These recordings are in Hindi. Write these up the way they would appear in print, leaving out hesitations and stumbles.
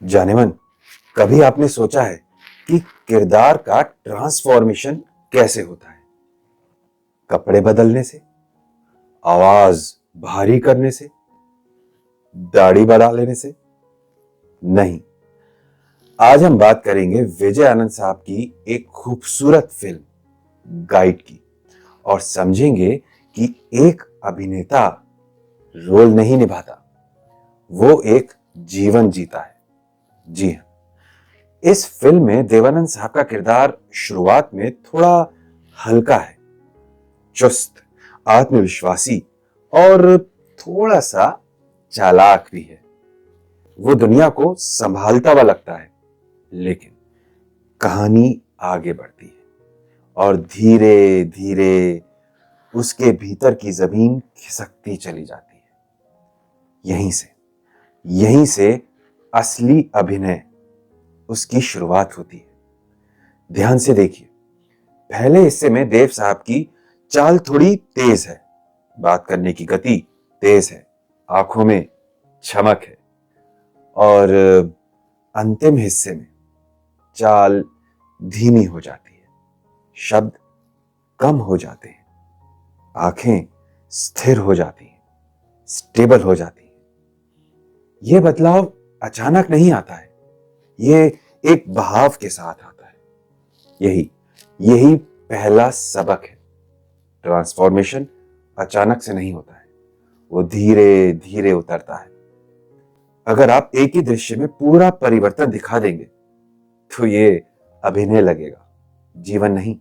जानेमन, कभी आपने सोचा है कि किरदार का ट्रांसफॉर्मेशन कैसे होता है? कपड़े बदलने से, आवाज भारी करने से, दाढ़ी बढ़ा लेने से? नहीं। आज हम बात करेंगे विजय आनंद साहब की एक खूबसूरत फिल्म गाइड की और समझेंगे कि एक अभिनेता रोल नहीं निभाता, वो एक जीवन जीता है। जी हां, इस फिल्म में देवानंद साहब का किरदार शुरुआत में थोड़ा हल्का है, चुस्त, आत्मविश्वासी और थोड़ा सा चालाक भी है। वो दुनिया को संभालता हुआ लगता है, लेकिन कहानी आगे बढ़ती है और धीरे धीरे उसके भीतर की जमीन खिसकती चली जाती है। यहीं से असली अभिनय, उसकी शुरुआत होती है। ध्यान से देखिए, पहले हिस्से में देव साहब की चाल थोड़ी तेज है, बात करने की गति तेज है, आंखों में चमक है, और अंतिम हिस्से में चाल धीमी हो जाती है, शब्द कम हो जाते हैं, आंखें स्थिर हो जाती हैं, स्टेबल हो जाती हैं। यह बदलाव अचानक नहीं आता है, यह एक बहाव के साथ आता है। यही पहला सबक है। ट्रांसफॉर्मेशन अचानक से नहीं होता है, वो धीरे धीरे उतरता है। अगर आप एक ही दृश्य में पूरा परिवर्तन दिखा देंगे तो ये अभिनय लगेगा, जीवन नहीं।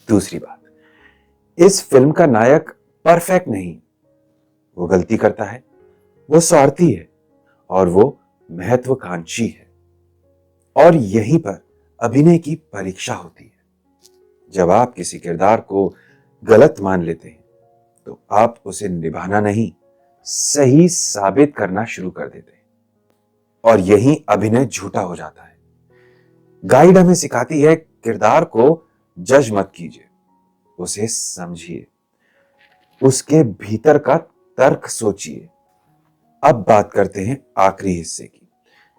दूसरी बात, इस फिल्म का नायक परफेक्ट नहीं, वो गलती करता है, वो स्वार्थी है और वो महत्वाकांक्षी है। और यहीं पर अभिनय की परीक्षा होती है। जब आप किसी किरदार को गलत मान लेते हैं तो आप उसे निभाना नहीं, सही साबित करना शुरू कर देते हैं, और यही अभिनय झूठा हो जाता है। गाइड हमें सिखाती है, किरदार को जज मत कीजिए, उसे समझिए, उसके भीतर का तर्क सोचिए। अब बात करते हैं आखिरी हिस्से की,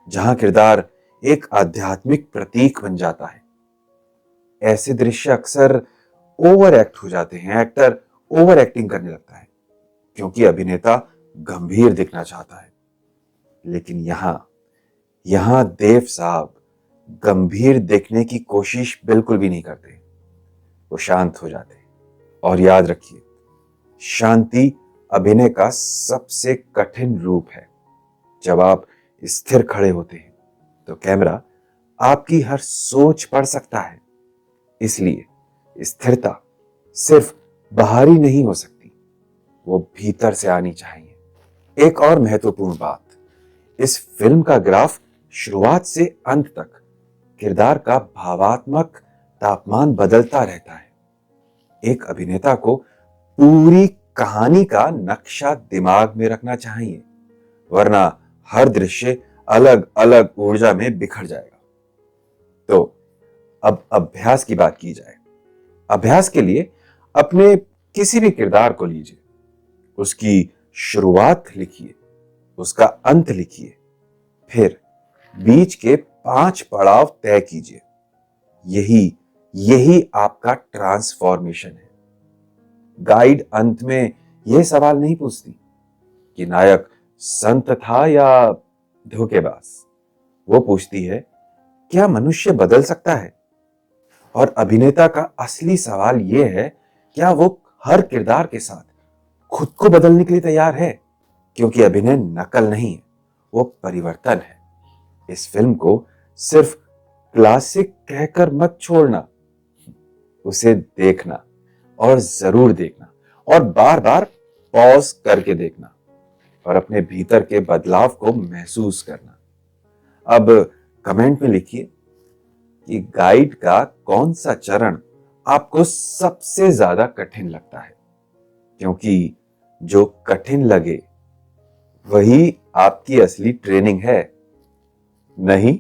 जहां किरदार एक आध्यात्मिक प्रतीक बन जाता है। ऐसे दृश्य अक्सर ओवर एक्ट हो जाते हैं, एक्टर ओवर एक्टिंग करने लगता है क्योंकि अभिनेता गंभीर दिखना चाहता है। लेकिन यहां देव साहब गंभीर दिखने की कोशिश बिल्कुल भी नहीं करते, वो शांत हो जाते हैं। और याद रखिए, शांति अभिनय का सबसे कठिन रूप है। जब आप स्थिर खड़े होते हैं तो कैमरा आपकी हर सोच पढ़ सकता है। इसलिए स्थिरता सिर्फ बाहरी नहीं हो सकती, वो भीतर से आनी चाहिए। एक और महत्वपूर्ण बात, इस फिल्म का ग्राफ शुरुआत से अंत तक किरदार का भावात्मक तापमान बदलता रहता है। एक अभिनेता को पूरी कहानी का नक्शा दिमाग में रखना चाहिए, वरना हर दृश्य अलग अलग ऊर्जा में बिखर जाएगा। तो अब अभ्यास की बात की जाए। अभ्यास के लिए अपने किसी भी किरदार को लीजिए, उसकी शुरुआत लिखिए, उसका अंत लिखिए, फिर बीच के 5 पड़ाव तय कीजिए। यही आपका ट्रांसफॉर्मेशन है। गाइड अंत में यह सवाल नहीं पूछती कि नायक संत था या धोखेबाज, वो पूछती है, क्या मनुष्य बदल सकता है? और अभिनेता का असली सवाल यह है, क्या वो हर किरदार के साथ खुद को बदलने के लिए तैयार है? क्योंकि अभिनय नकल नहीं है, वो परिवर्तन है। इस फिल्म को सिर्फ क्लासिक कहकर मत छोड़ना, उसे देखना, और जरूर देखना, और बार बार पॉज करके देखना, और अपने भीतर के बदलाव को महसूस करना। अब कमेंट में लिखिए कि गाइड का कौन सा चरण आपको सबसे ज्यादा कठिन लगता है, क्योंकि जो कठिन लगे वही आपकी असली ट्रेनिंग है, नहीं?